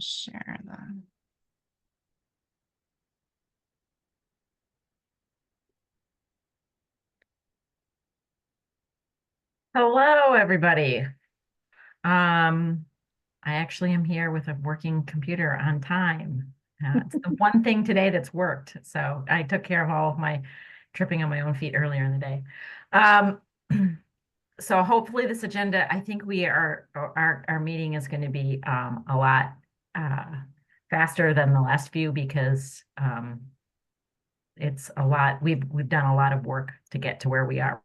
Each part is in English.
Share them. Hello, everybody. I actually am here with a working computer on time. It's the one thing today that's worked. So I took care of all of my tripping on my own feet earlier in the day. Um, so hopefully this agenda, I think our meeting is going to be a lot faster than the last few because it's a lot. We've done a lot of work to get to where we are.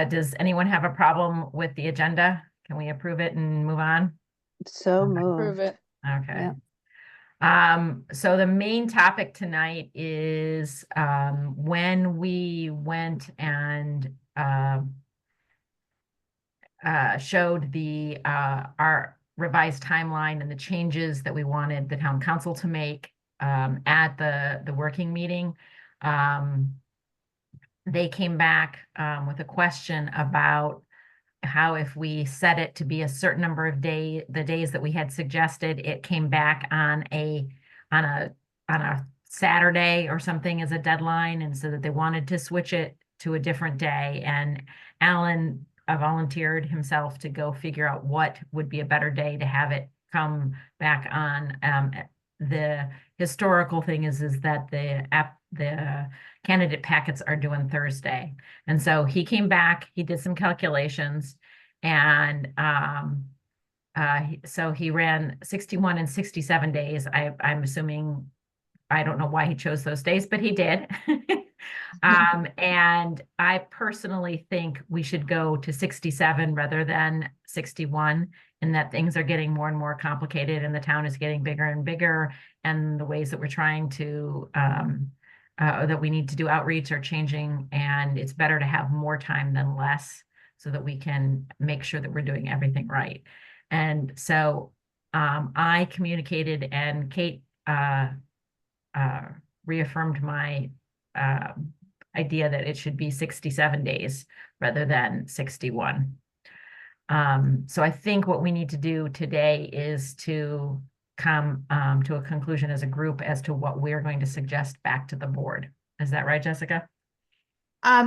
Does anyone have a problem with the agenda? Can we approve it and move on? So Prove moved. it. Okay. Yeah. So the main topic tonight is when we went and showed the our revised timeline and the changes that we wanted the town council to make at the working meeting. They came back with a question about how if we set it to be a certain number of the days that we had suggested, it came back on a on a Saturday or something as a deadline, and so that they wanted to switch it to a different day. And Alan volunteered himself to go figure out what would be a better day to have it come back on. The historical thing is that the candidate packets are due on Thursday. And so he came back, he did some calculations, and so he ran 61 and 67 days. I'm assuming, I don't know why he chose those days, but he did. And I personally think we should go to 67 rather than 61, and that things are getting more and more complicated and the town is getting bigger and bigger, and the ways that we're trying to that we need to do outreach are changing, and it's better to have more time than less so that we can make sure that we're doing everything right. And so I communicated, and Kate uh, reaffirmed my uh, idea that it should be 67 days rather than 61. So I think what we need to do today is to come to a conclusion as a group as to what we're going to suggest back to the board. Is that right, Jessica?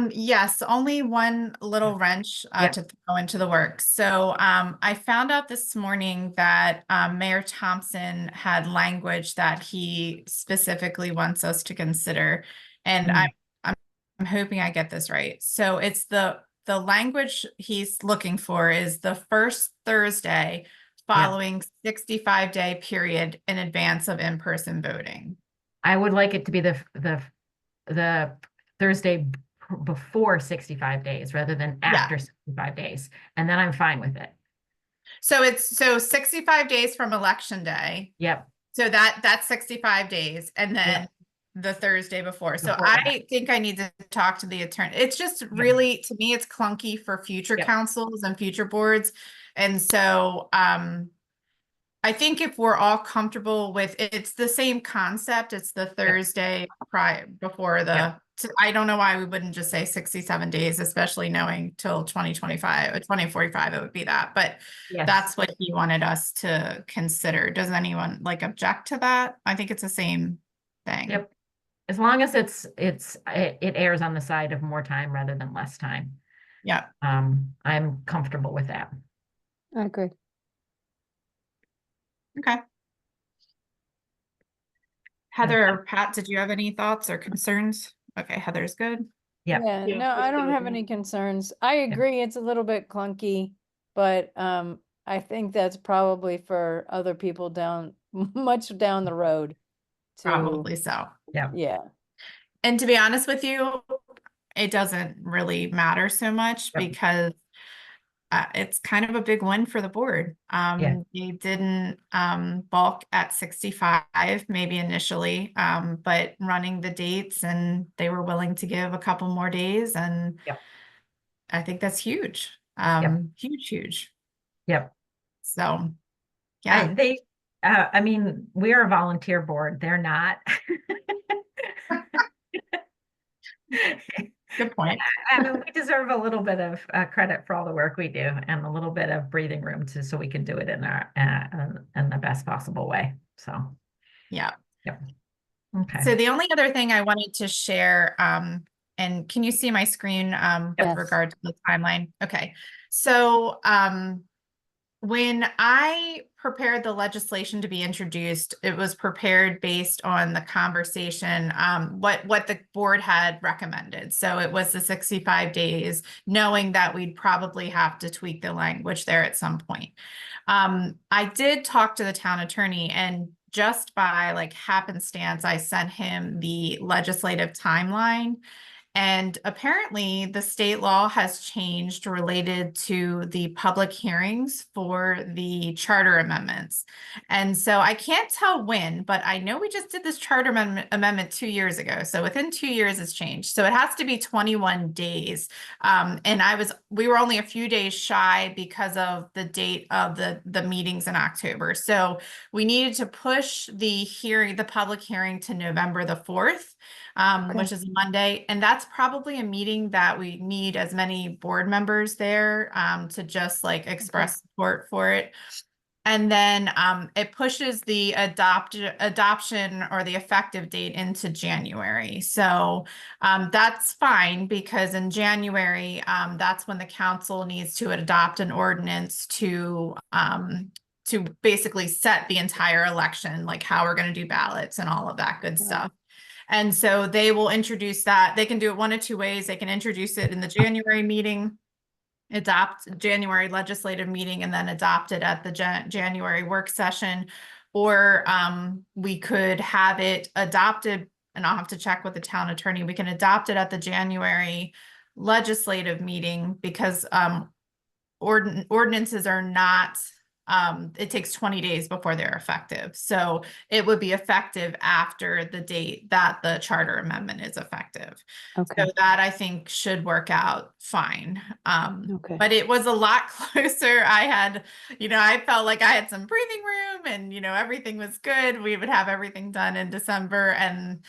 Yes, only one little wrench Yeah. to throw into the works. So I found out this morning that Mayor Thompson had language that he specifically wants us to consider, and Mm. I'm I'm hoping I get this right. So it's the language he's looking for is the first Thursday Yeah. following 65-day period in advance of in-person voting. I would like it to be the Thursday before 65 days rather than Yeah. after 65 days. And then I'm fine with it. So it's 65 days from election day. Yep. So that's 65 days and then Yep. the Thursday before. So Before that. I think I need to talk to the attorney. It's just Yep. really, to me, it's clunky for future Yep. councils and future boards. And so I think if we're all comfortable with it's the same concept, it's the Yep. Thursday prior before Yep. I don't know why we wouldn't just say 67 days, especially knowing till 2025 or 2045 it would be that. But Yes. that's what he wanted us to consider. Does anyone like object to that? I think it's the same thing. Yep. As long as it airs on the side of more time rather than less time. Yeah. I'm comfortable with that. I agree. Okay. Heather or Pat, did you have any thoughts or concerns? Okay, Heather's good. Yep. Yeah, no, I don't have any concerns. I Yep. agree it's a little bit clunky, but I think that's probably for other people down much down the road to, Probably so. Yep. yeah. And to be honest with you, it doesn't really matter so much Yep. because it's kind of a big win for the board. Yeah. They didn't bulk at 65 maybe initially, but running the dates and they were willing to give a couple more days. And Yep. I think that's huge. Yep. Huge, huge. Yep. So I yeah. they I mean, we're a volunteer board. They're not. Good point. I mean, we deserve a little bit of credit for all the work we do and a little bit of breathing room so we can do it in the best possible way. So, Yeah. yep. Okay. So the only other thing I wanted to share, and can you see my screen with Yes. regard to the timeline? Okay. So when I prepared the legislation to be introduced, it was prepared based on the conversation, what the board had recommended. So it was the 65 days, knowing that we'd probably have to tweak the language there at some point. I did talk to the town attorney, and just by like happenstance, I sent him the legislative timeline. And apparently the state law has changed related to the public hearings for the charter amendments. And so I can't tell when, but I know we just did this charter amendment 2 years ago. So within 2 years it's changed. So it has to be 21 days. And we were only a few days shy because of the date of the meetings in October. So we needed to push the public hearing to November the 4th. Which is Monday. And that's probably a meeting that we need as many board members there to just like express support for it. And then it pushes the adoption or the effective date into January. So that's fine, because in January, that's when the council needs to adopt an ordinance to basically set the entire election, like how we're going to do ballots and all of that good stuff. And so they will introduce that. They can do it one of two ways. They can introduce it in the January meeting, adopt January legislative meeting, and then adopt it at the January work session. Or we could have it adopted, and I'll have to check with the town attorney. We can adopt it at the January legislative meeting, because ordinances are not, it takes 20 days before they're effective. So it would be effective after the date that the charter amendment is effective. Okay. So that I think should work out fine. Okay. But it was a lot closer. I felt like I had some breathing room, and, everything was good. We would have everything done in December. And,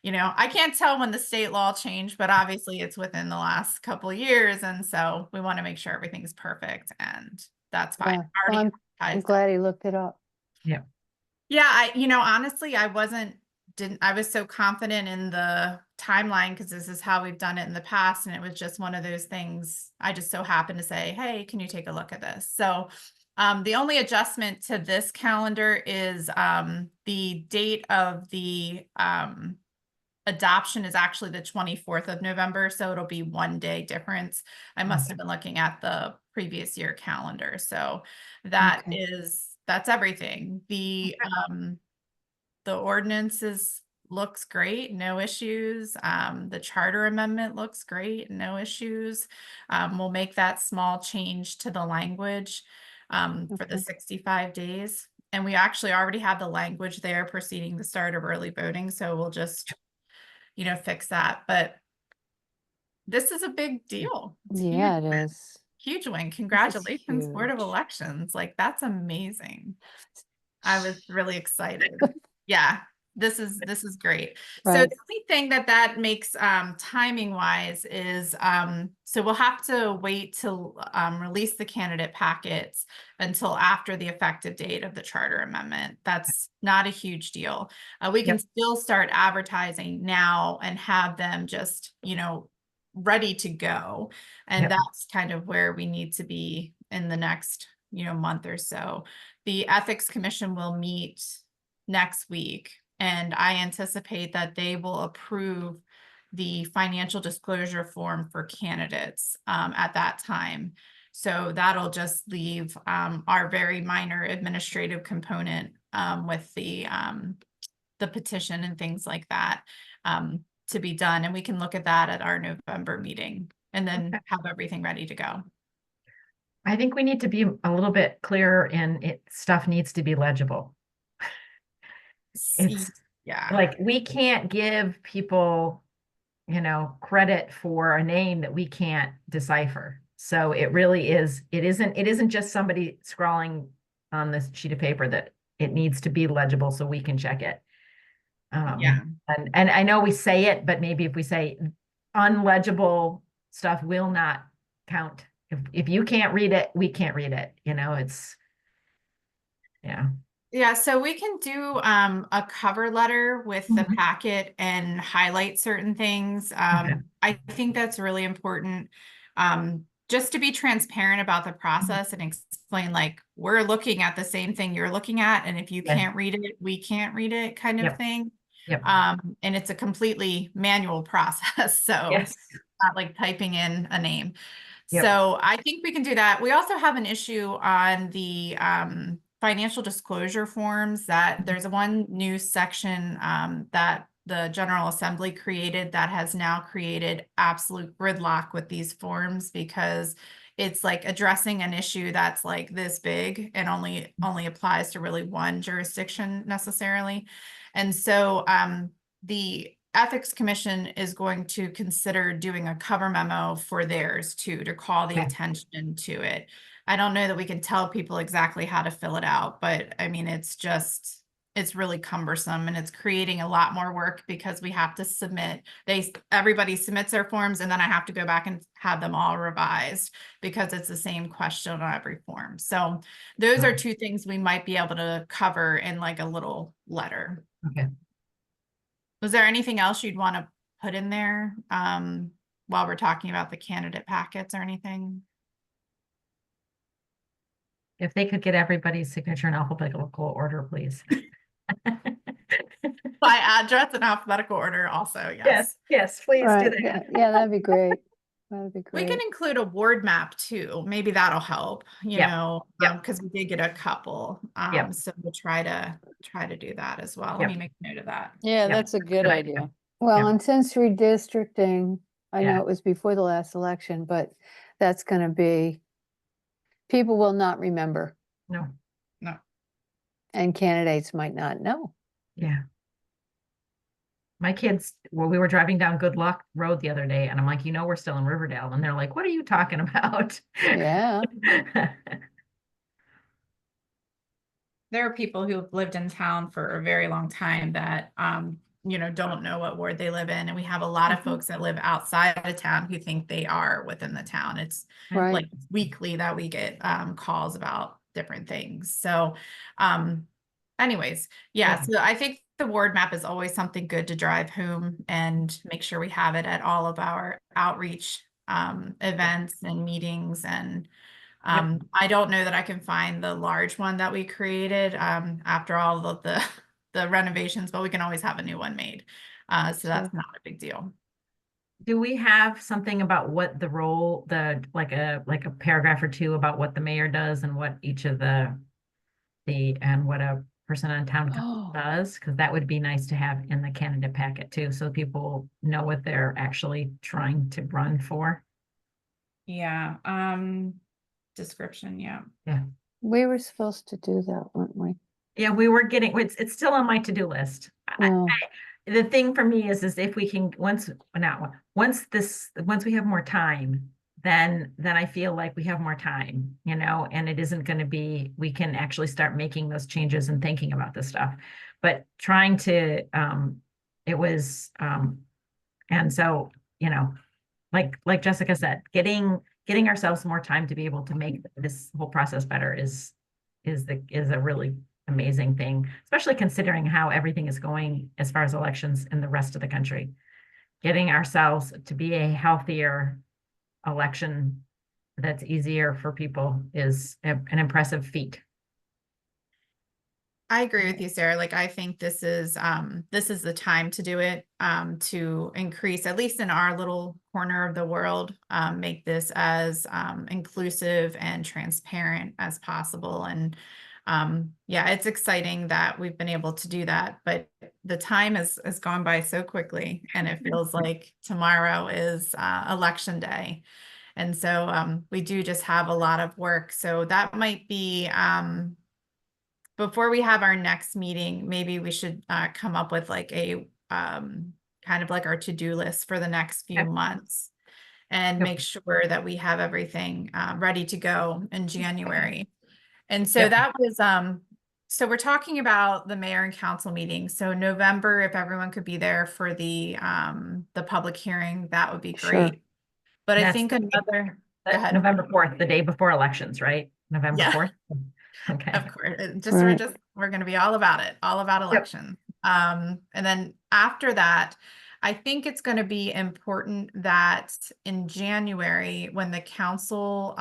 I can't tell when the state law changed, but obviously it's within the last couple of years. And so we want to make sure everything's perfect, and that's fine. Yeah. Well, I'm Advertised. glad he looked it up. Yeah. Yeah, honestly, I was so confident in the timeline because this is how we've done it in the past. And it was just one of those things. I just so happened to say, hey, can you take a look at this? So the only adjustment to this calendar is the date of the adoption is actually the 24th of November. So it'll be 1 day difference. I must have been looking at the previous year calendar. So that's everything. The ordinances looks great, no issues. The charter amendment looks great, no issues. We'll make that small change to the language for the 65 days. And we actually already have the language there preceding the start of early voting. So we'll just, fix that. But this is a big deal. It's Yeah, huge it win. is. Huge win. Congratulations, Board of huge. Elections. Like, that's amazing. I was really excited. Yeah, this is great. So Right. the only thing that makes timing wise is so we'll have to wait to release the candidate packets until after the effective date of the charter amendment. That's not a huge deal. We can still start advertising now and have them just, ready to go. And that's kind of where we need to be in the next, month or so. The Ethics Commission will meet next week, and I anticipate that they will approve the financial disclosure form for candidates at that time. So that'll just leave our very minor administrative component with the petition and things like that to be done. And we can look at that at our November meeting and then have everything ready to go. I think we need to be a little bit clearer in stuff needs to be legible. It's like, we can't give people, credit for a name that we can't decipher. So it really is, it isn't just somebody scrawling on this sheet of paper, that it needs to be legible so we can check it. And I know we say it, but maybe if we say unlegible stuff will not count. If you can't read it, we can't read it. You know, it's, yeah. Yeah, so we can do a cover letter with the Mhm. packet and highlight certain things. Okay. I think that's really important. Just to be transparent about the process and explain like we're looking at the same thing you're looking at, and if you Yeah. can't read it, we can't read it kind of Yep. thing. Yep. And it's a completely manual process. So Yes. it's not like typing in a name. Yep. So I think we can do that. We also have an issue on the financial disclosure forms that there's one new section that the General Assembly created that has now created absolute gridlock with these forms because it's like addressing an issue that's like this big and only applies to really one jurisdiction necessarily. And so the Ethics Commission is going to consider doing a cover memo for theirs too, to call the Okay. attention to it. I don't know that we can tell people exactly how to fill it out, but I mean, it's really cumbersome and it's creating a lot more work because we have to submit, everybody submits their forms and then I have to go back and have them all revised because it's the same question on every form. So those are two things we might be able to cover in like a little letter. Okay. Was there anything else you'd want to put in there while we're talking about the candidate packets or anything? If they could get everybody's signature in alphabetical order, please. By address in alphabetical order also, Yes, yes. yes, please do Right, that. yeah, that'd be great. That'd be We can great. include a ward map too. Maybe that'll help, you Yep, know, yep. because we did get a couple. Yep. So we'll try to do that as well. Let Yep. me make note of that. Yeah, Yep. that's a good Good idea. idea. Well, Yep. and since redistricting, I know Yeah. it was before the last election, but that's gonna be, people will not remember No. No. and candidates might not know. Yeah. My kids, well, we were driving down Good Luck Road the other day, and I'm like, you know, we're still in Riverdale. And they're like, what are you talking about? Yeah, There are people who have lived in town for a very long time that you know, don't know what ward they live in. And we have a lot of folks that live outside of town who think they are within the town. It's right. like weekly that we get calls about different things. So anyways, yeah, so I think the ward map is always something good to drive home and make sure we have it at all of our outreach events and meetings. And I don't know that I can find the large one that we created after all of the renovations, but we can always have a new one made. So that's not a big deal. Do we have something about what the role, like a paragraph or two about what the mayor does and what each of and what a person on town council Oh. does? Because that would be nice to have in the candidate packet too, so people know what they're actually trying to run for. Yeah. Description. Yeah. Yeah. We were supposed to do that, weren't we? Yeah, we were getting, it's still on my to-do list. Oh. The thing for me is if we can, once we have more time, then I feel like we have more time, you know, and it isn't going to be, we can actually start making those changes and thinking about this stuff. But trying to, it was, and so, you know, like Jessica said, getting ourselves more time to be able to make this whole process better is a really amazing thing, especially considering how everything is going as far as elections in the rest of the country. Getting ourselves to be a healthier election that's easier for people is an impressive feat. I agree with you, Sarah. Like, I think this is the time to do it, to increase, at least in our little corner of the world, make this as inclusive and transparent as possible. And yeah, it's exciting that we've been able to do that, but the time has gone by so quickly and it feels like tomorrow is election day. And so we do just have a lot of work. So that might be before we have our next meeting, maybe we should come up with like a kind of like our to-do list for the next few months and make sure that we have everything ready to go in January. And so that was So we're talking about the mayor and council meeting. So November, if everyone could be there for the public hearing, that would be Sure. great. But I That's think another, go ahead. November 4th, the day before elections, right? November Yeah. 4th. Okay. Of course, Right. we're going to be all about it, all about Yep. elections. And then after that, I think it's going to be important that in January, when the council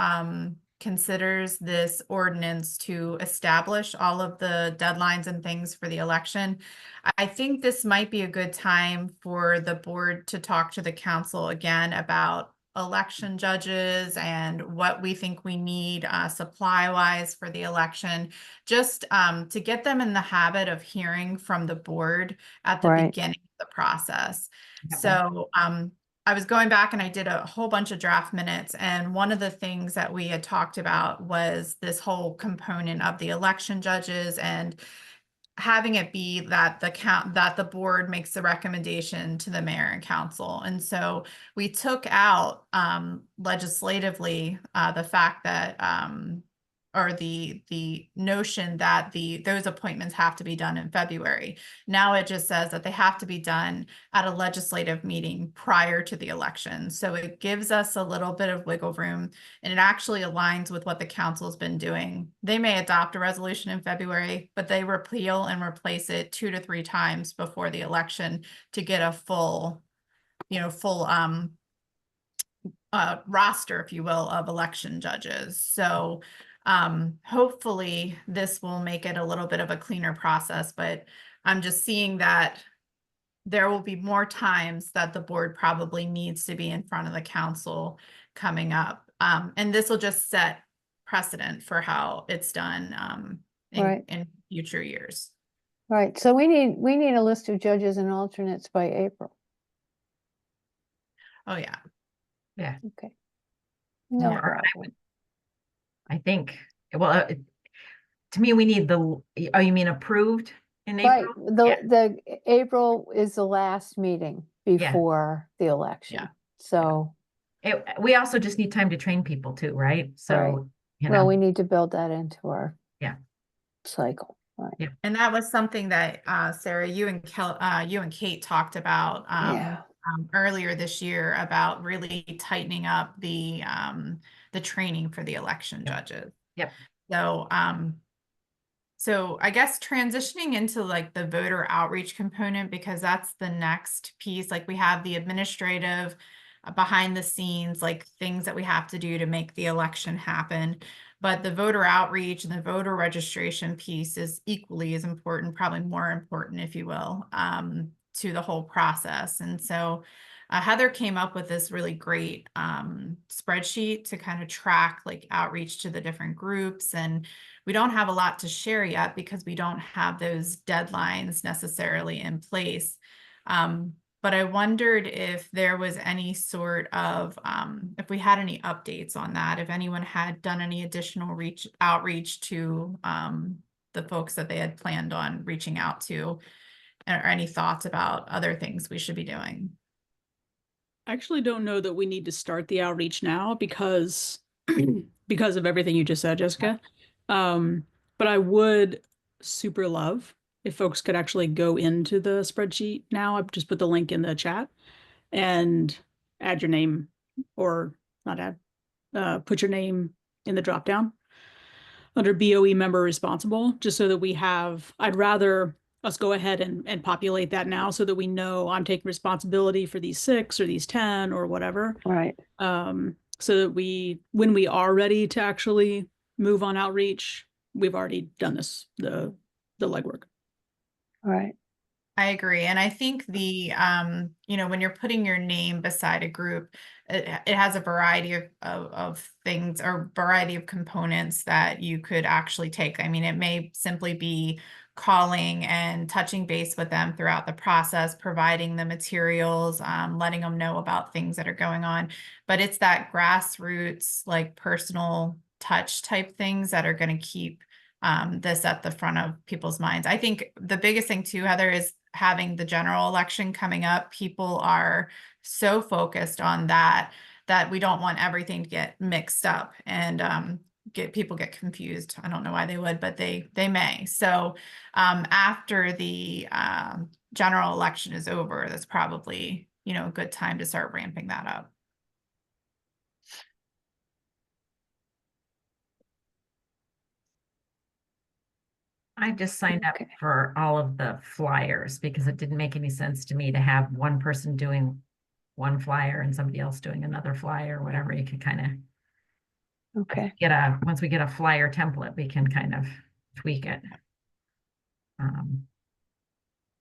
considers this ordinance to establish all of the deadlines and things for the election, I think this might be a good time for the board to talk to the council again about election judges and what we think we need supply wise for the election, just to get them in the habit of hearing from the board at the Right. beginning of the process. Yep. So I was going back and I did a whole bunch of draft minutes, and one of the things that we had talked about was this whole component of the election judges and having it be that the board makes the recommendation to the mayor and council. And so we took out legislatively the fact that or the notion that those appointments have to be done in February. Now it just says that they have to be done at a legislative meeting prior to the election. So it gives us a little bit of wiggle room, and it actually aligns with what the council's been doing. They may adopt a resolution in February, but they repeal and replace it 2 to 3 times before the election to get a full roster, if you will, of election judges. So hopefully this will make it a little bit of a cleaner process, but I'm just seeing that there will be more times that the board probably needs to be in front of the council coming up. And this will just set precedent for how it's done Right. in future years. Right. So we need a list of judges and alternates by April. Oh, yeah. Yeah. Okay. No Or problem. I think, well, to me, we need oh, you mean approved in Right. April? The April is the last meeting before the election. Yeah. So, We also just need time to train people too, right? So, right. you Well, know, we need to build that into our Yeah. cycle. Right. Yeah. And that was something that Sarah, you and Kate talked about Yeah. earlier this year about really tightening up the training for the election judges. Yep. So I guess transitioning into like the voter outreach component, because that's the next piece. Like we have the administrative behind the scenes, like things that we have to do to make the election happen. But the voter outreach and the voter registration piece is equally as important, probably more important, if you will, to the whole process. And so Heather came up with this really great spreadsheet to kind of track like outreach to the different groups. And we don't have a lot to share yet because we don't have those deadlines necessarily in place. But I wondered if there was any sort of, if we had any updates on that, if anyone had done any additional outreach to the folks that they had planned on reaching out to, or any thoughts about other things we should be doing. I actually don't know that we need to start the outreach now because because of everything you just said, Jessica. But I would super love if folks could actually go into the spreadsheet now. I've just put the link in the chat and add your name, or not add, put your name in the drop down under BOE member responsible, just so that we have, I'd rather us go ahead and populate that now so that we know I'm taking responsibility for these 6 or these 10 or whatever. Right. So that when we are ready to actually move on outreach, we've already done the legwork. Right. I agree. And I think when you're putting your name beside a group, it has a variety of things or variety of components that you could actually take. I mean, it may simply be calling and touching base with them throughout the process, providing the materials, letting them know about things that are going on. But it's that grassroots, like personal touch type things that are going to keep this at the front of people's minds. I think the biggest thing too, Heather, is having the general election coming up. People are so focused on that we don't want everything to get mixed up. And people get confused. I don't know why they would, but they may. So after the general election is over, that's probably, a good time to start ramping that up. I just signed up Okay. for all of the flyers because it didn't make any sense to me to have one person doing one flyer and somebody else doing another flyer, whatever. You could kind of Okay. once we get a flyer template, we can kind of tweak it.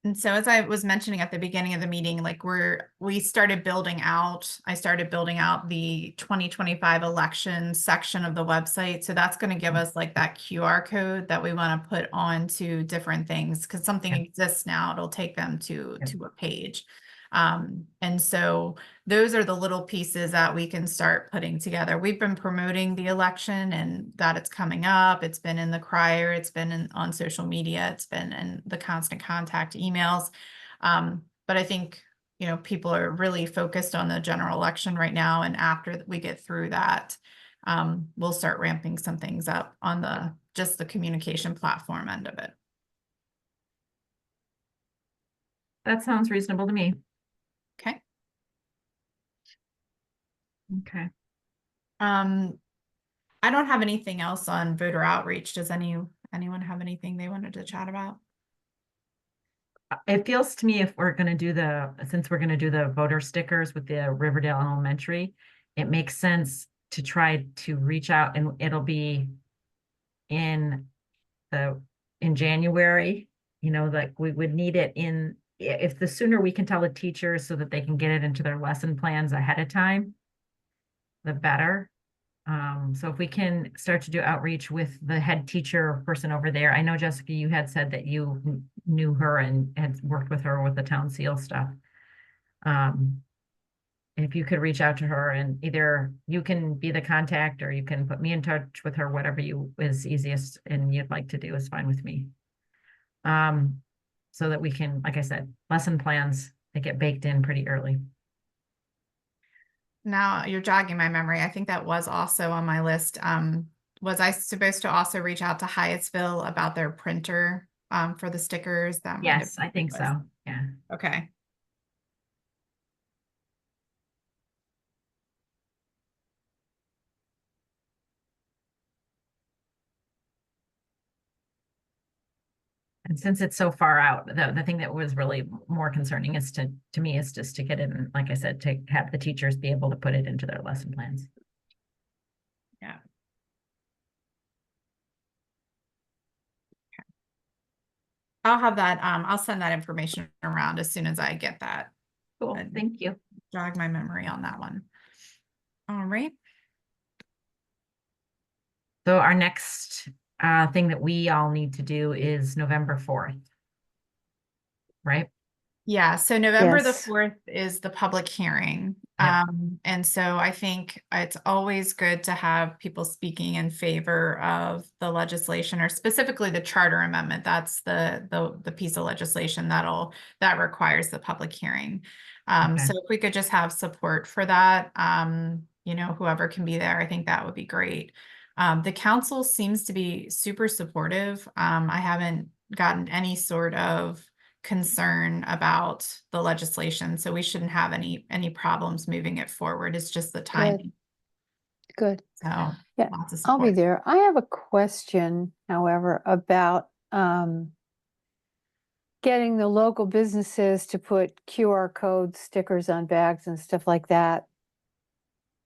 And so as I was mentioning at the beginning of the meeting, like I started building out the 2025 election section of the website. So that's going to give us like that QR code that we want to put onto different things, because something exists now, it'll take them to a page. And so those are the little pieces that we can start putting together. We've been promoting the election and that it's coming up. It's been in the crier, it's been on social media, it's been in the constant contact emails. But I think, people are really focused on the general election right now. And after we get through that, we'll start ramping some things up on just the communication platform end of it. That sounds reasonable to me. Okay. Okay. I don't have anything else on voter outreach. Does anyone have anything they wanted to chat about? It feels to me if we're going to do since we're going to do the voter stickers with the Riverdale Elementary, it makes sense to try to reach out, and it'll be in January, like we would need it if the sooner we can tell the teachers so that they can get it into their lesson plans ahead of time, the better. So if we can start to do outreach with the head teacher person over there. I know, Jessica, you had said that you knew her and had worked with her with the town seal stuff. If you could reach out to her, and either you can be the contact or you can put me in touch with her, whatever is easiest and you'd like to do is fine with me. So that we can, like I said, lesson plans, they get baked in pretty early. Now you're jogging my memory. I think that was also on my list. Was I supposed to also reach out to Hyattsville about their printer for the stickers? That might have Yes, been I think so. Yeah. Okay. And since it's so far out, the thing that was really more concerning is to me is just to get it in, like I said, to have the teachers be able to put it into their lesson plans. Yeah. Okay. I'll have that. I'll send that information around as soon as I get that. Cool. Thank you. Jog my memory on that one. All right. So our next thing that we all need to do is November 4th, right? Yeah, so November the Yes. 4th is the public hearing. Yep. And so I think it's always good to have people speaking in favor of the legislation, or specifically the charter amendment. That's the piece of legislation that requires the public hearing. Okay. So if we could just have support for that, whoever can be there, I think that would be great. The council seems to be super supportive. I haven't gotten any sort of concern about the legislation, so we shouldn't have any problems moving it forward. It's just the timing. Good. So Yeah, lots of I'll be support. there. I have a question, however, about getting the local businesses to put QR code stickers on bags and stuff like that.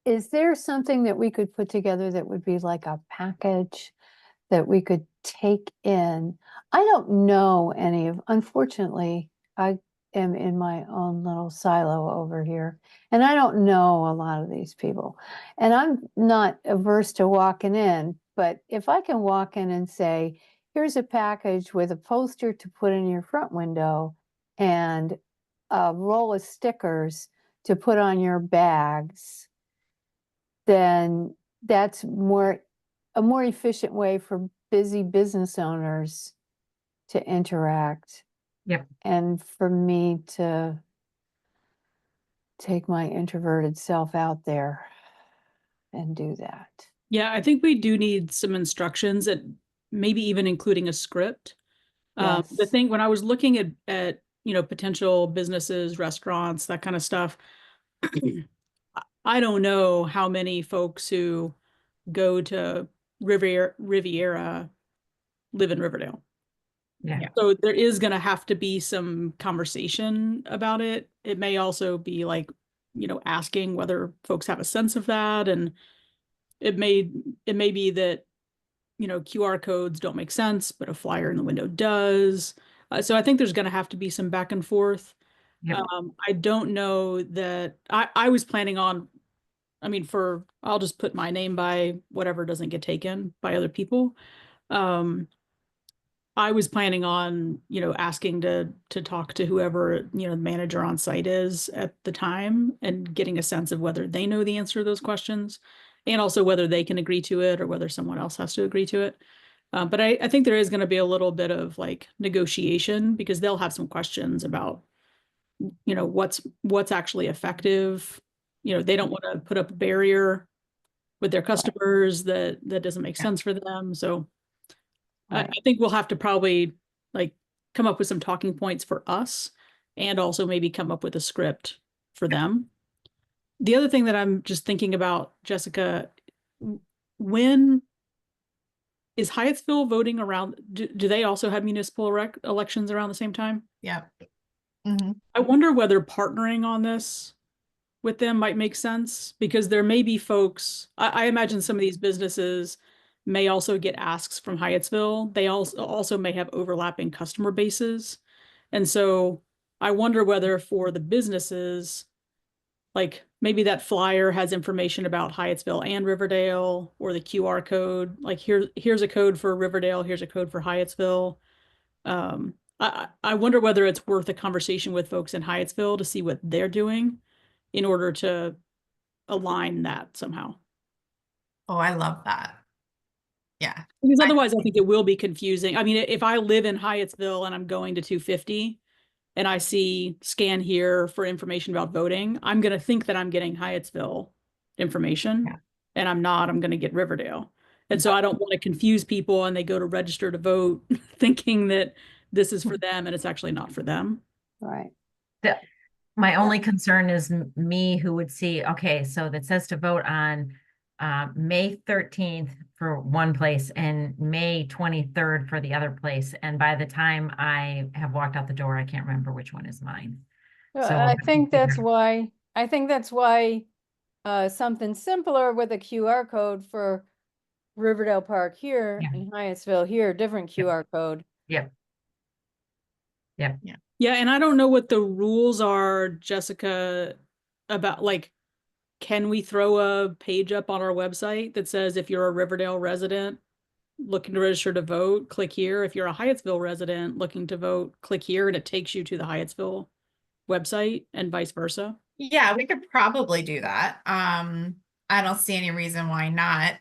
Is there something that we could put together that would be like a package that we could take in? I don't know unfortunately, I am in my own little silo over here, and I don't know a lot of these people. And I'm not averse to walking in, but if I can walk in and say, here's a package with a poster to put in your front window and a roll of stickers to put on your bags, then that's a more efficient way for busy business owners to interact. Yep. And for me to take my introverted self out there and do that. Yeah, I think we do need some instructions and maybe even including a script. The Yes. thing when I was looking at potential businesses, restaurants, that kind of stuff, I don't know how many folks who go to Riviera live in Riverdale. Yeah. Yeah. So there is going to have to be some conversation about it. It may also be like, asking whether folks have a sense of that. And it may it may be that, QR codes don't make sense, but a flyer in the window does. So I think there's going to have to be some back and forth. Yep. I don't know that I was planning on, I'll just put my name by whatever doesn't get taken by other people. Um, I was planning on, asking to talk to whoever, the manager on site is at the time and getting a sense of whether they know the answer to those questions and also whether they can agree to it or whether someone else has to agree to it. But I think there is going to be a little bit of like negotiation because they'll have some questions about, what's actually effective. They don't want to put up a barrier with their customers that doesn't make Yeah. sense for them. So I Right. think we'll have to probably like come up with some talking points for us and also maybe come up with a script for them. The other thing that I'm just thinking about, Jessica, when is Hyattsville voting around? Do they also have municipal elections around the same time? Yeah. Hmm. I wonder whether partnering on this with them might make sense because there may be folks, I imagine some of these businesses may also get asks from Hyattsville. They also may have overlapping customer bases. And so I wonder whether for the businesses, like maybe that flyer has information about Hyattsville and Riverdale or the QR code, like here's a code for Riverdale, here's a code for Hyattsville. I wonder whether it's worth a conversation with folks in Hyattsville to see what they're doing in order to align that somehow. Oh, I love that. Yeah. Because I, otherwise, I think it will be confusing. I mean, if I live in Hyattsville and I'm going to 250 and I see scan here for information about voting, I'm going to think that I'm getting Hyattsville information yeah. and I'm not, I'm going to get Riverdale. And so I don't want to confuse people and they go to register to vote thinking that this is for them and it's actually not for them. Right. The- My only concern is me who would see, okay, so that says to vote on May 13th for one place and May 23rd for the other place. And by the time I have walked out the door, I can't remember which one is mine. So we'll I have to think figure that's it out. why, something simpler with a QR code for Riverdale Park here Yeah. and Hyattsville here, different Yep. QR code. Yep. Yep. Yeah, and I don't know what the rules are, Jessica, about like, can we throw a page up on our website that says if you're a Riverdale resident looking to register to vote, click here. If you're a Hyattsville resident looking to vote, click here, and it takes you to the Hyattsville website and vice versa. Yeah, we could probably do that. I don't see any reason why not.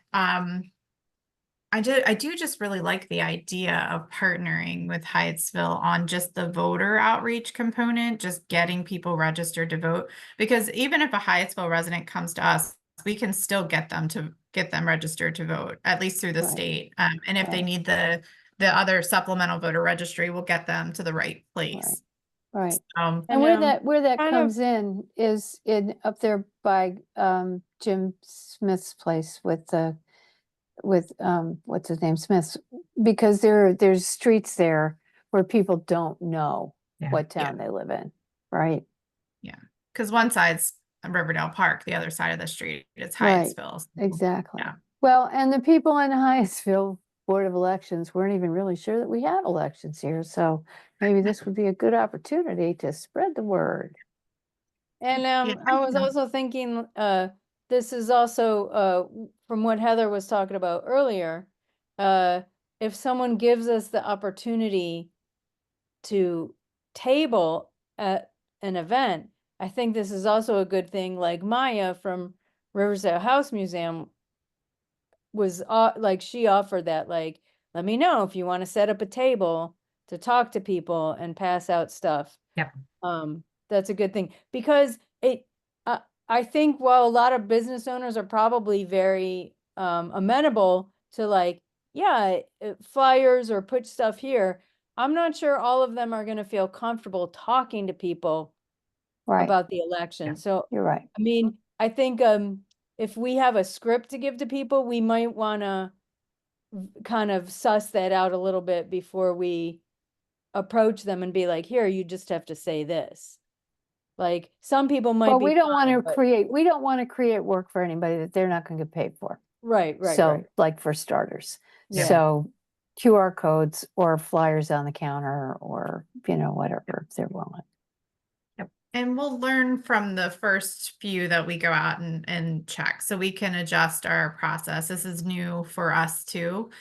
I do just really like the idea of partnering with Hyattsville on just the voter outreach component, just getting people registered to vote. Because even if a Hyattsville resident comes to us, we can still get them registered to vote, at least through the Right. state. And if they Right. need the other supplemental voter registry, we'll get them to the right Right. place. Right. Um, And where that kind of- comes in is up there by Jim Smith's place with what's his name, Smith's, because there's streets there where people don't know Yeah. what town they live in, right? because one side's Riverdale Park, the other side of the street is Right. Hyattsville. So, Exactly. Yeah. Well, and the people in Hyattsville Board of Elections weren't even really sure that we had elections here, so maybe this would be a good opportunity to spread the word. And Yeah. I was also thinking, this is also from what Heather was talking about earlier. If someone gives us the opportunity to table at an event, I think this is also a good thing. Like Maya from Riverside House Museum was like, she offered that, like, let me know if you want to set up a table to talk to people and pass out stuff. Yep. That's a good thing because I think while a lot of business owners are probably very amenable to like, yeah, flyers or put stuff here. I'm not sure all of them are gonna feel comfortable talking to people Right, about the Yeah. election. So, you're right. I mean, I think, if we have a script to give to people, we might wanna kind of suss that out a little bit before we approach them and be like, here, you just have to say this. Like, some people might Well, be we don't want fine, to but- create work for anybody that they're not going to get paid for. Right, right, So, right. like for starters. Yeah. So QR codes or flyers on the counter or, whatever if they're willing. And we'll learn from the first few that we go out and check, so we can adjust our process. This is new for us too.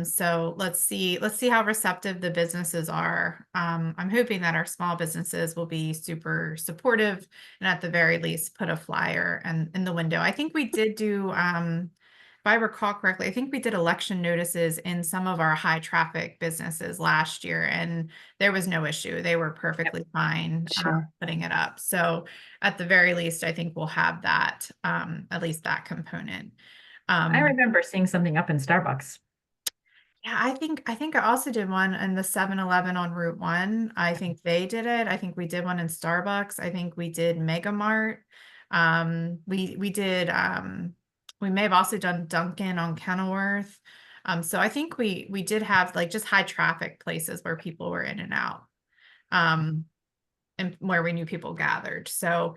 So let's see how receptive the businesses are. I'm hoping that our small businesses will be super supportive and at the very least put a flyer in the window. I think we did do, if I recall correctly, I think we did election notices in some of our high traffic businesses last year, and there was no issue. They were perfectly fine Sure. putting it up. So at the very least, I think we'll have that, at least that component. I remember seeing something up in Starbucks. Yeah, I think I also did one in the 7-Eleven on Route 1. I think they did it. I think we did one in Starbucks. I think we did Mega Mart. We did we may have also done Dunkin' on Kenilworth. So I think we did have like just high traffic places where people were in and out. And where we knew people gathered. So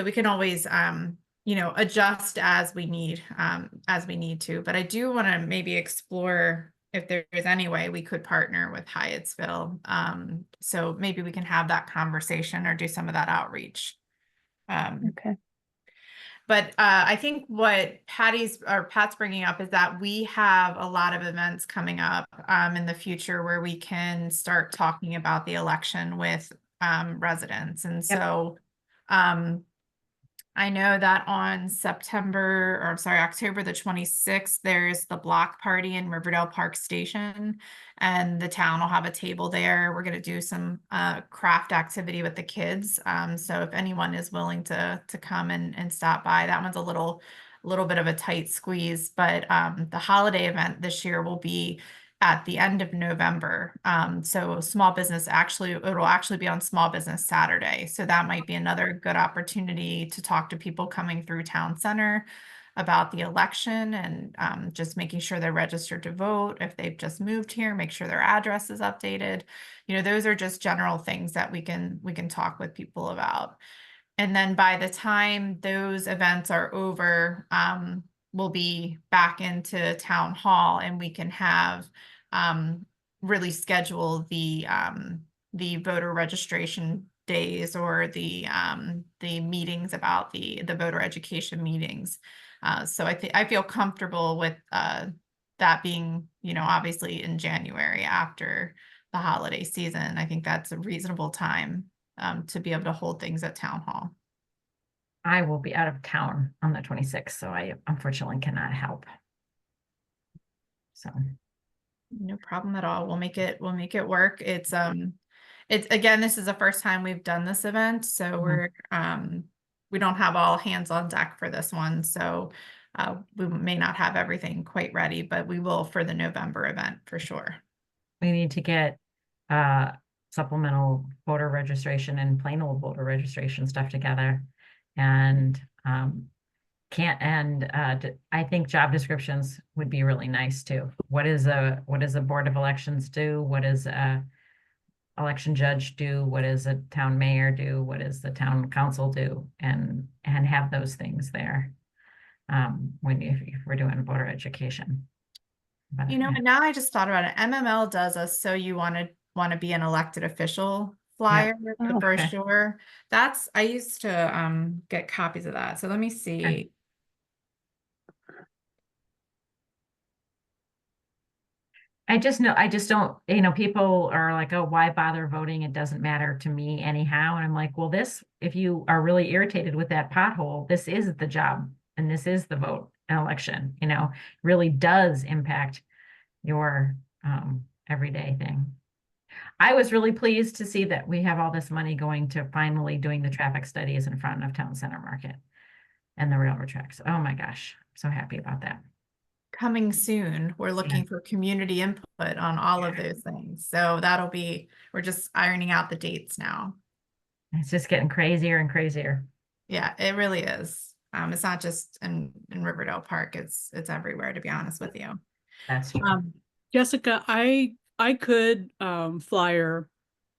we can always adjust as we need to. But I do want to maybe explore if there's any way we could partner with Hyattsville. So maybe we can have that conversation or do some of that outreach. Okay. But I think what Pat's bringing up is that we have a lot of events coming up in the future where we can start talking about the election with residents. And so I know that on October the 26th, there's the block party in Riverdale Park Station, and the town will have a table there. We're going to do some craft activity with the kids. So if anyone is willing to come and stop by, that one's a little bit of a tight squeeze, but the holiday event this year will be at the end of November. So small business it'll actually be on Small Business Saturday. So that might be another good opportunity to talk to people coming through town center about the election and just making sure they're registered to vote. If they've just moved here, make sure their address is updated. Those are just general things that we can talk with people about. And then by the time those events are over, we'll be back into town hall and we can have really schedule the voter registration days or the meetings about the voter education meetings. So I feel comfortable with that being, obviously in January after the holiday season. I think that's a reasonable time to be able to hold things at town hall. I will be out of town on the 26th, so I unfortunately cannot help. So No problem at all. We'll make it work. It's again, this is the first time we've done this event, so we don't have all hands on deck for this one. So we may not have everything quite ready, but we will for the November event for sure. we need to get supplemental voter registration and plain old voter registration stuff together. And I think job descriptions would be really nice too. What does a board of elections do? What does a election judge do? What does a town mayor do? What does the town council do? And have those things there if we're doing voter education. But, And now I just thought about it. MML does a so you want to be an elected official flyer, the Oh, okay. brochure. I used to get copies of that. So let me see. Okay. I just don't, people are like, oh, why bother voting? It doesn't matter to me anyhow. And I'm like, well, if you are really irritated with that pothole, this is the job and this is the vote and election, really does impact your everyday thing. I was really pleased to see that we have all this money going to finally doing the traffic studies in front of Town Center Market and the railroad tracks. Oh my gosh, I'm so happy about that. coming soon. We're looking for community input on all of those things. So we're just ironing out the dates now. It's just getting crazier and crazier. Yeah, it really is. It's not just in Riverdale Park. It's everywhere, to be honest with you. That's true. Jessica, I could flyer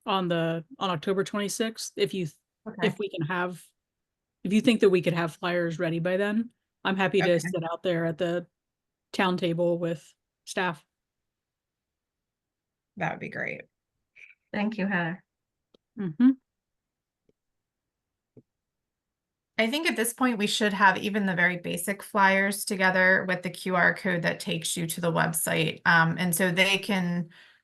on October 26th if Okay. if you think that we could have flyers ready by then. I'm happy to Okay. sit out there at the town table with staff. That would be great. Thank you, Heather. Mm-hmm. I think at this point we should have even the very basic flyers together with the QR code that takes you to the website. And so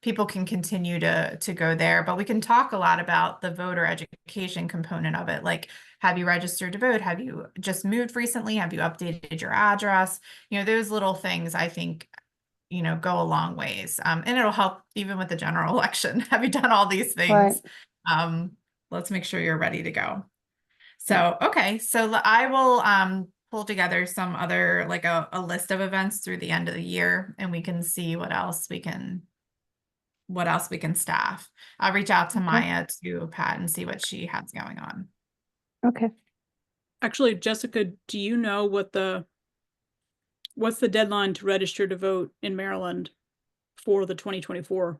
people can continue to go there, but we can talk a lot about the voter education component of it. Like, have you registered to vote? Have you just moved recently? Have you updated your address? Those little things I think, go a long ways. And it'll help even with the general election. Have you done all these Right. things? Let's make sure you're ready to go. So, okay. So I will pull together some other, like a list of events through the end of the year, and we can see what else we can staff. I'll reach out to Okay. Maya to Pat and see what she has going on. Okay. Actually, Jessica, do you know what's the deadline to register to vote in Maryland for the 2024?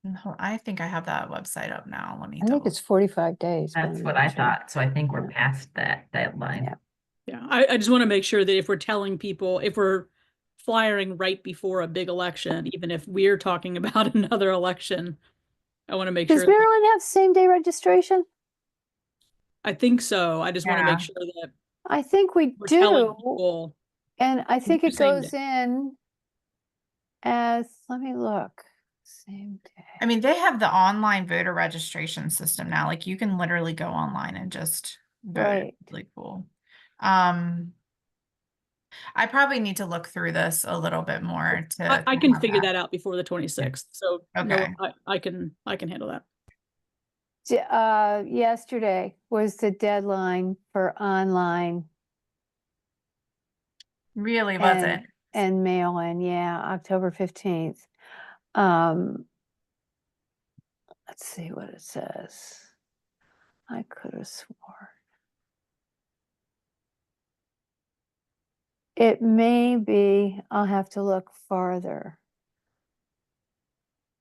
No, I think I have that website up now. Let me I think double. it's 45 days. but That's I'm what not I sure. thought. So I think we're Yeah. past that deadline. Yeah. Yeah, I just want to make sure that if we're telling people, if we're flyering right before a big election, even if we're talking about another election, I want to make Does sure. Maryland have same-day registration? I think so. I just want to Yeah. make sure that I think we we're telling do, people. and I think do it same goes day. in as, let me look, same day. I mean, they have the online voter registration system now. Like, you can literally go online and just vote. Right. It's really cool. I probably need to look through this a little bit more I to can have figure that out before the 26th. So no, Okay. I can handle that. Yesterday was the deadline for online Really wasn't. and mail-in, yeah, October 15th. Let's see what it says. I could have sworn. It may be, I'll have to look farther.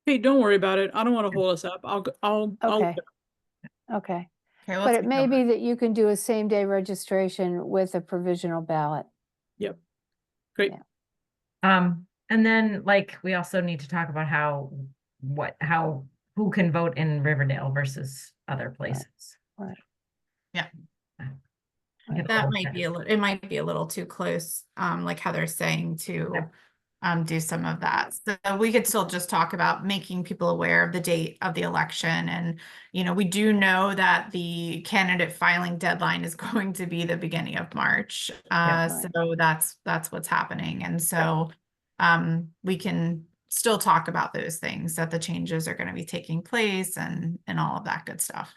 Hey, don't worry about it. I don't want to hold us up. I'll Okay. Okay. Okay, But let's it may be that you can do a same-day registration with a provisional ballot. Yep. Great. Yeah. And then like we also need to talk about who can vote in Riverdale versus other places. Right. Yeah. Get a That little might be better. it might be a little too close, like Heather's saying, to do some of that. So we could still just talk about making people aware of the date of the election. And, we do know that the candidate filing deadline is going to be the beginning of March. Right. So that's what's happening. And so we can still talk about those things, that the changes are going to be taking place and all of that good stuff.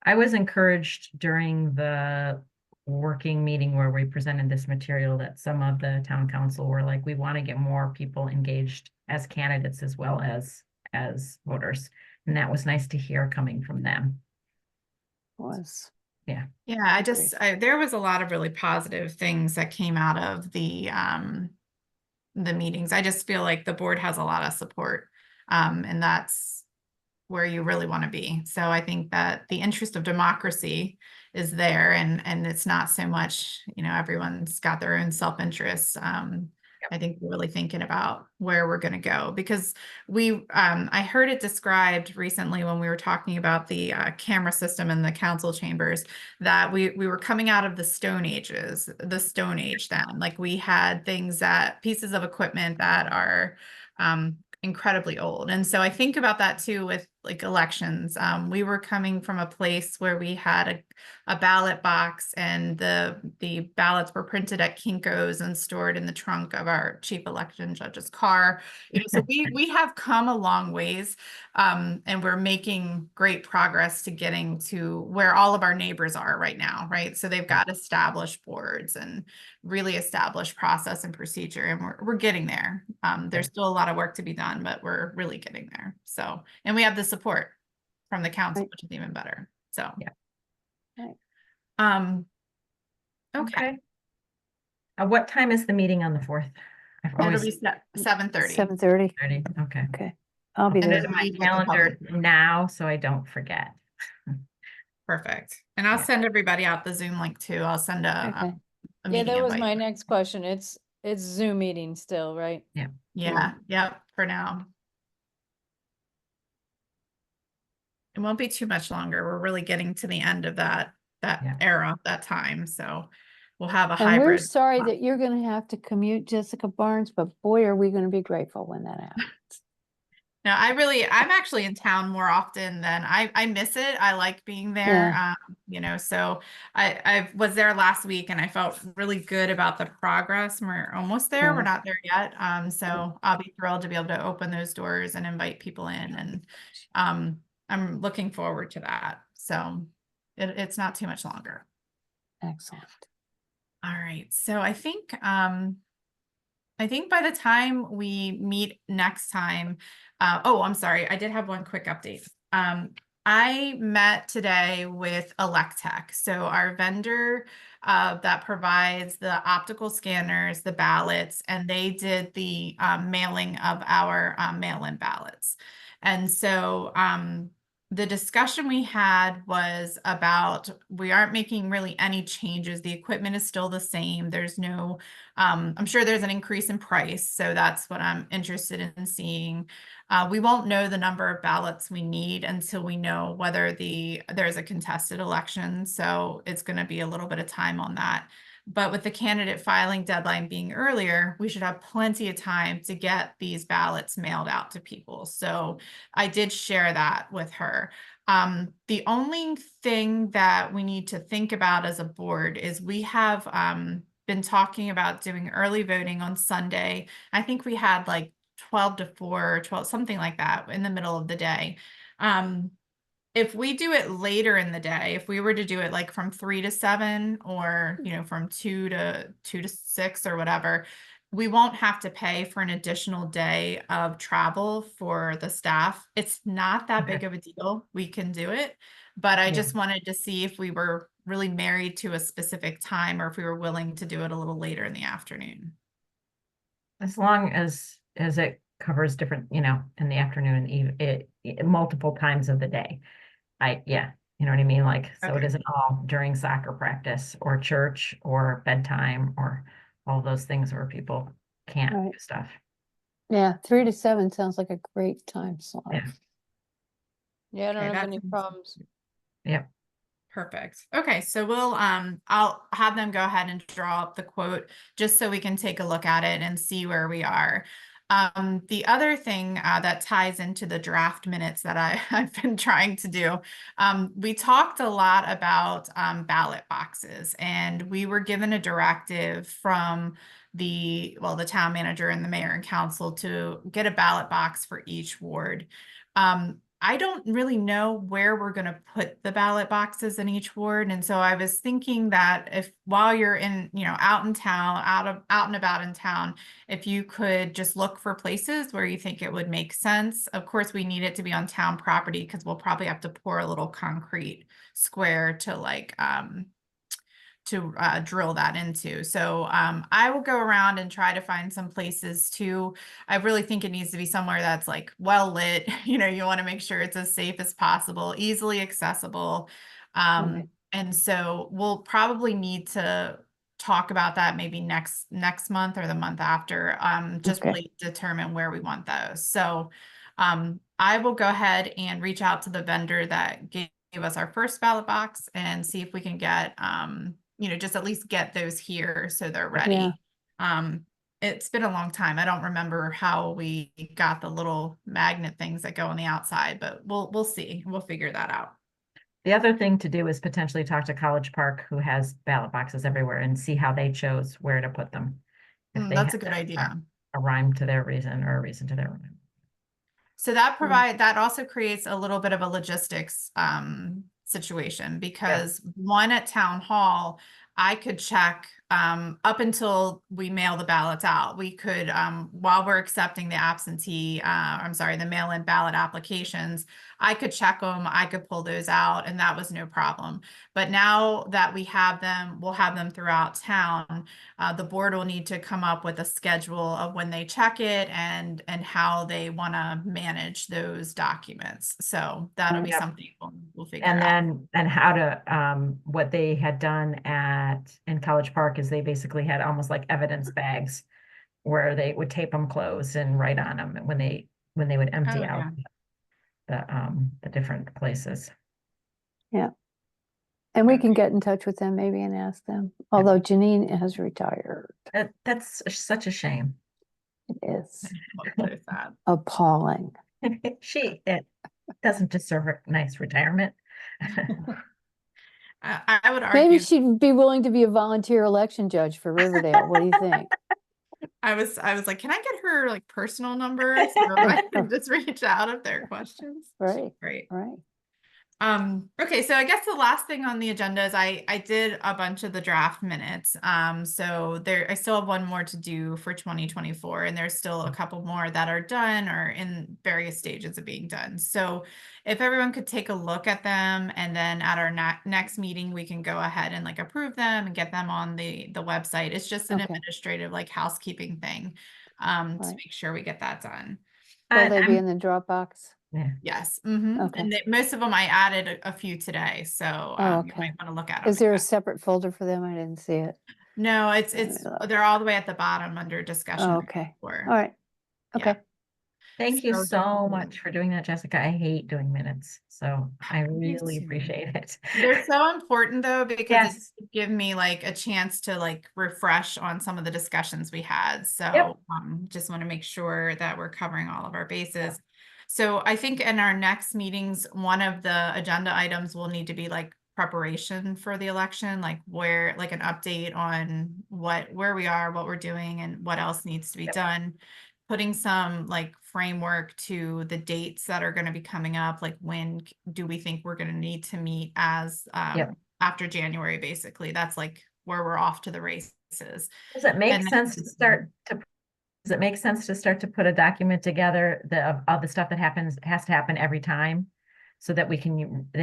I was encouraged during the working meeting where we presented this material that some of the town council were like, we want to get more people engaged as candidates as well as voters. And that was nice to hear coming from them. Was. Yeah. Yeah, there was a lot of really positive things that came out of the meetings. I just feel like the board has a lot of support, and that's where you really want to be. So I think that the interest of democracy is there, and it's not so much, everyone's got their own self-interest. I think we're really thinking about where we're going to go, because I heard it described recently when we were talking about the camera system in the council chambers, that we were coming out of the Stone Age then. Like, we had pieces of equipment that are incredibly old. And so I think about that too with like elections. We were coming from a place where we had a ballot box, and the ballots were printed at Kinko's and stored in the trunk of our chief election judge's car. You know, so we have come a long ways, and we're making great progress to getting to where all of our neighbors are right now, right? So they've got established boards and really established process and procedure, and we're getting there. There's still a lot of work to be done, but we're really getting there. So, and we have the support from the council, Right. which is even better. So, Yeah. Right. Okay. What time is the meeting on the 4th? I've It'll always be 7:30. 7:30. 30. Okay. Okay. I'll be And there. then My meet with the calendar public. now, so I don't forget. Perfect. And I'll Yeah. send everybody out the Zoom link too. I'll send a Okay. Yeah, meeting that was invite. my next question. It's Zoom meeting still, right? Yeah, yep, for now. It won't be too much longer. We're really getting to the end of that Yeah. era, that time. So we'll have a And we're hybrid. sorry that you're gonna have to commute, Jessica Barnes, but boy, are we gonna be grateful when that happens. No, I'm actually in town more often than I miss it. I like being there. Yeah. You know, so I was there last week and I felt really good about the progress. We're almost there. We're Right. not there yet. So I'll be thrilled to be able to open those doors and invite people in, and I'm looking forward to that. So it's not too much longer. Excellent. All right. So I think by the time we meet next time, oh, I'm sorry, I did have one quick update. I met today with Electech, so our vendor that provides the optical scanners, the ballots, and they did the mailing of our mail-in ballots. And so the discussion we had was about, we aren't making really any changes. The equipment is still the same. There's no I'm sure there's an increase in price, so that's what I'm interested in seeing. We won't know the number of ballots we need until we know whether there's a contested election, so it's going to be a little bit of time on that. But with the candidate filing deadline being earlier, we should have plenty of time to get these ballots mailed out to people. So I did share that with her. The only thing that we need to think about as a board is we have been talking about doing early voting on Sunday. I think we had like 12 to 4, 12, something like that in the middle of the day. If we do it later in the day, if we were to do it like from 3 to 7, or, you know, from 2 to 6 or whatever, we won't have to pay for an additional day of travel for the staff. It's not that big of a deal. We can do it, but I just wanted to see if we were really married to a specific time, or if we were willing to do it a little later in the afternoon. As long as it covers different, you know, in the afternoon, multiple times of the day. Yeah, you know what I mean? Like, so it Okay. isn't all during soccer practice or church or bedtime or all those things where people can't Right. do stuff. Yeah, 3 to 7 sounds like a great time slot. Yeah. Yeah, I don't Okay, have any that's problems. Yep. perfect. Okay, so I'll have them go ahead and draw up the quote just so we can take a look at it and see where we are. The other thing that ties into the draft minutes that I've been trying to do, we talked a lot about ballot boxes, and we were given a directive from the town manager and the mayor and council to get a ballot box for each ward. I don't really know where we're going to put the ballot boxes in each ward. And so I was thinking that if, while you're in, you know, out in town, out and about in town, if you could just look for places where you think it would make sense. Of course, we need it to be on town property, because we'll probably have to pour a little concrete square to drill that into. So I will go around and try to find some places too. I really think it needs to be somewhere that's like well lit. You know, you want to make sure it's as safe as possible, easily accessible. Right. And so we'll probably need to talk about that maybe next month or the month after, just Okay. really determine where we want those. So I will go ahead and reach out to the vendor that gave us our first ballot box and see if we can get, you know, just at least get those here so they're ready. Yeah. it's been a long time. I don't remember how we got the little magnet things that go on the outside, but we'll see. We'll figure that out. The other thing to do is potentially talk to College Park, who has ballot boxes everywhere, and see how they chose where to put them. If they That's a had good idea. a rhyme to their reason or a reason to their rhyme. So that also creates a little bit of a logistics situation, because one, at town hall, I could check up until we mail the ballots out. We could, while we're accepting the the mail-in ballot applications, I could check them, I could pull those out, and that was no problem. But now that we have them, we'll have them throughout town. The board will need to come up with a schedule of when they check it and how they want to manage those documents. So that'll be Yep. something we'll figure And out. then, and how to, what they had done in College Park is they basically had almost like evidence bags where they would tape them closed and write on them when they would empty Oh, out the different places. And we can Okay. get in touch with them maybe and ask them, although Janine has retired. That's such a shame. It is So sad. appalling. It doesn't deserve a nice retirement. I would Maybe argue, she'd be willing to be a volunteer election judge for Riverdale. What do you think? I was like, can I get her like personal number so I can just reach out if there are questions? Right, Great. right. Okay, so I guess the last thing on the agenda is I did a bunch of the draft minutes. So I still have one more to do for 2024, and there's still a couple more that are done or in various stages of being done. So if everyone could take a look at them, and then at our next meeting, we can go ahead and like approve them and get them on the website. It's just an Okay. administrative like housekeeping thing, to Right. make sure we get that done. Will they be I'm- in the Dropbox? yeah. Yes. Okay. And most of them I added a few today, so Oh, you okay. might want to look at them. Is there a separate folder for them? I didn't see it. No, Let me look. they're all the way at the bottom under discussion. Oh, okay. Or All right. Yeah. Okay. Thank you So- so much for doing that, Jessica. I hate doing minutes, so I really too. appreciate it. They're so important though, because Yes. it's give me like a chance to like refresh on some of the discussions we had. So Yep. just want to make sure that we're covering all of our bases. So I think in our next meetings, one of the agenda items will need to be like preparation for the election, like like an update on where we are, what we're doing, and what else needs to be Yep. done. Putting some like framework to the dates that are going to be coming up, like when do we think we're going to need to meet as Yep. after January, basically. That's like where we're off to the races. Does it make And sense to start to Does it make sense to start to put a document together of the stuff that has to happen every time, so that it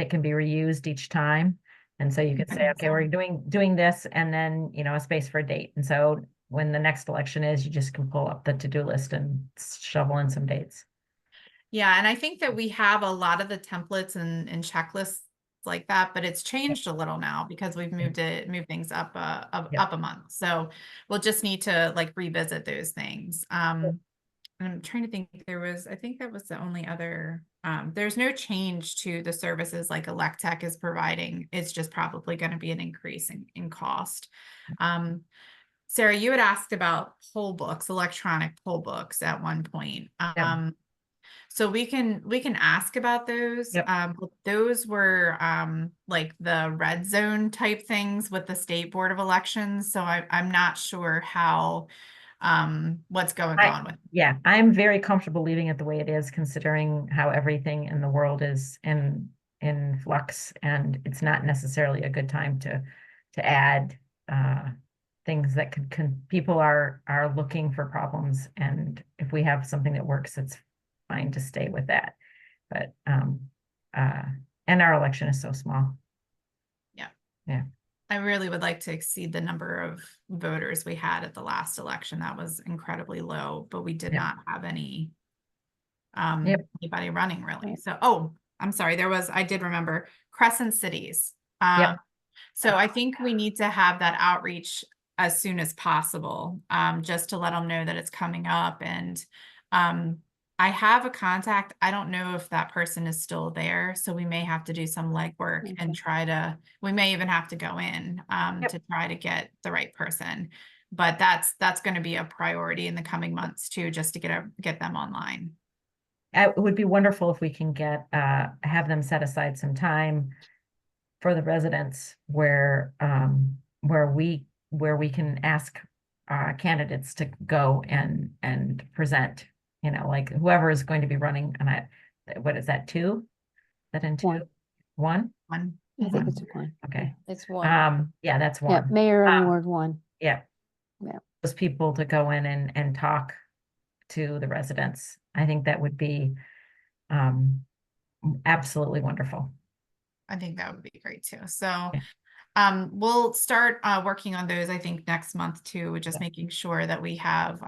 can be reused each time? And so you could say, okay, we're doing this, and then, a space for a date. And so when the next election is, you just can pull up the to-do list and shovel in some dates. Yeah, and I think that we have a lot of the templates and checklists like that, but it's changed a little now because we've moved things up a month. So we'll just need to like revisit those things. And I'm trying to think, I think that was the only other, there's no change to the services like Electech is providing. It's just probably going to be an increase in cost. Sarah, you had asked about poll books, electronic poll books at one point. So we can ask about those. Yep. But those were like the red zone type things with the State Board of Elections. So I'm not sure how what's going on with. Yeah, I'm very comfortable leaving it the way it is, considering how everything in the world is in flux, and it's not necessarily a good time to add things that people are looking for problems, and if we have something that works, it's fine to stay with that. But and our election is so small. Yeah. I really would like to exceed the number of voters we had at the last election. That was incredibly low, but we did not have anybody running really. So, I'm sorry. I did remember Crescent Cities. So I think we need to have that outreach as soon as possible, just to let them know that it's coming up. And I have a contact. I don't know if that person is still there, so we may have to do some legwork and we may even have to go in to try to get the right person. But that's going to be a priority in the coming months too, just to get them online. It would be wonderful if we can get, have them set aside some time for the residents where we can ask candidates to go and present, you know, like whoever is going to be running, and what is that, 2? Is that in 2? One. 1? One. I think Mhm. it's one. Okay. It's one. Yeah, that's Yeah, 1. mayor and Um, Ward 1. Yeah. Yeah. Those people to go in and talk to the residents. I think that would be absolutely wonderful. I think that would be great too. So we'll start working on those, I think, next month too, with just making sure that we have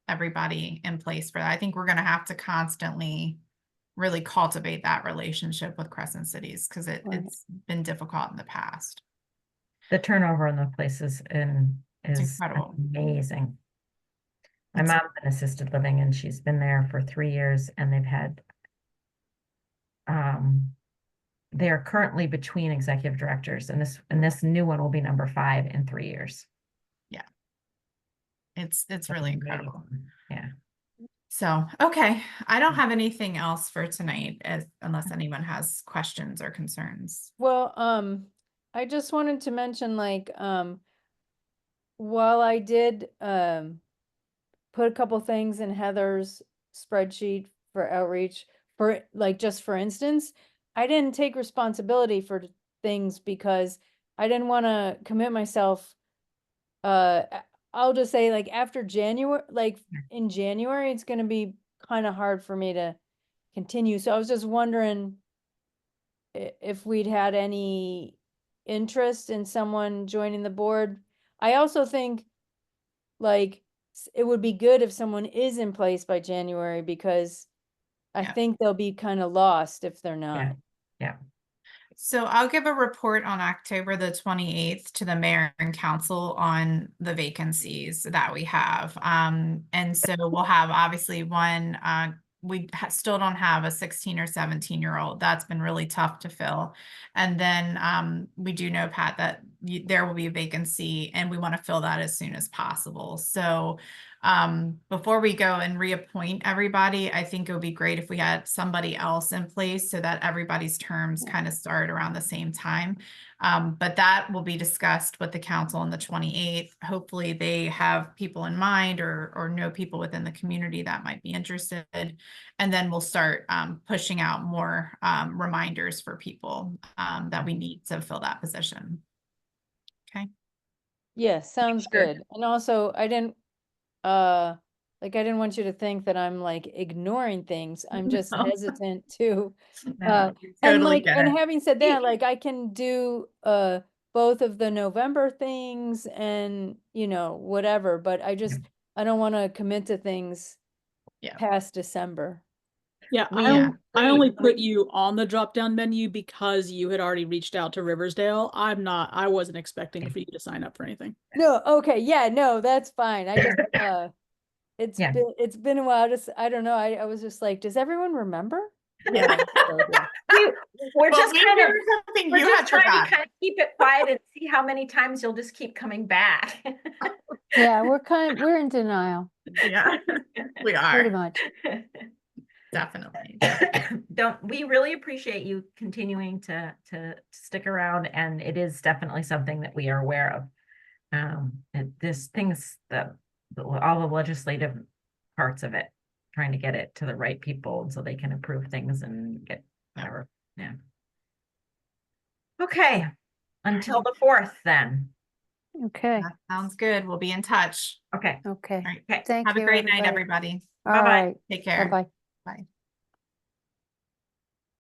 everybody in place for that. I think we're going to have to constantly really cultivate that relationship with Crescent Cities because Right. it's been difficult in the past. The turnover in the places is incredible. amazing. My It's- mom's in assisted living and she's been there for 3 years and they've had they are currently between executive directors and this new one will be number 5 in 3 years. It's really incredible. Yeah. So, okay. I don't have anything else for tonight unless anyone has questions or concerns. Well, I just wanted to mention, like, while I did, put a couple things in Heather's spreadsheet for outreach, for like, just for instance, I didn't take responsibility for things because I didn't want to commit myself. I'll just say, like, after January, like in January, it's going to be kind of hard for me to continue. So I was just wondering if we'd had any interest in someone joining the board. I also think, like, it would be good if someone is in place by January, because I Yeah. think they'll be kind of lost if they're not. Yeah. So I'll give a report on October the 28th to the mayor and council on the vacancies that we have. And so we'll have obviously one, we still don't have a 16 or 17-year-old. That's been really tough to fill. And then we do know, Pat, that there will be a vacancy and we want to fill that as soon as possible. So before we go and reappoint everybody, I think it would be great if we had somebody else in place so that everybody's terms kind of start around the same time. But that will be discussed with the council on the 28th. Hopefully they have people in mind or know people within the community that might be interested. And then we'll start pushing out more reminders for people that we need to fill that position. Okay. Yeah, sounds Sure. good. And also, I didn't want you to think that I'm like ignoring things. I'm just No. hesitant to No, we and totally like, get and it. having said that, like, I can do both of the November things and, you know, whatever, but I don't want to commit to things Yeah. past December. Yeah, Yeah. I only put you on the drop-down menu because you had already reached out to Riversdale. I wasn't expecting for you to sign up for anything. No, okay, yeah, no, that's fine. I just Yeah. it's been a while. I don't know. I was just like, does everyone remember? Yeah. So, yeah. We're Well, just maybe kind of there's something we're you just had trying to forgotten. kind of keep it quiet and see how many times you'll just keep coming back. Yeah, we're in denial, Yeah, we pretty are. much. Definitely. We really appreciate you continuing to stick around, and it is definitely something that we are aware of. All the legislative parts of it, trying to get it to the right people so they can approve things and get whatever. Yeah. Okay, until the 4th then. Okay, That sounds good. We'll be in touch. Okay. okay. All right. Okay. Thank Have a you, great night, everybody. everybody. All Bye-bye. right. Take care. Bye-bye. Bye.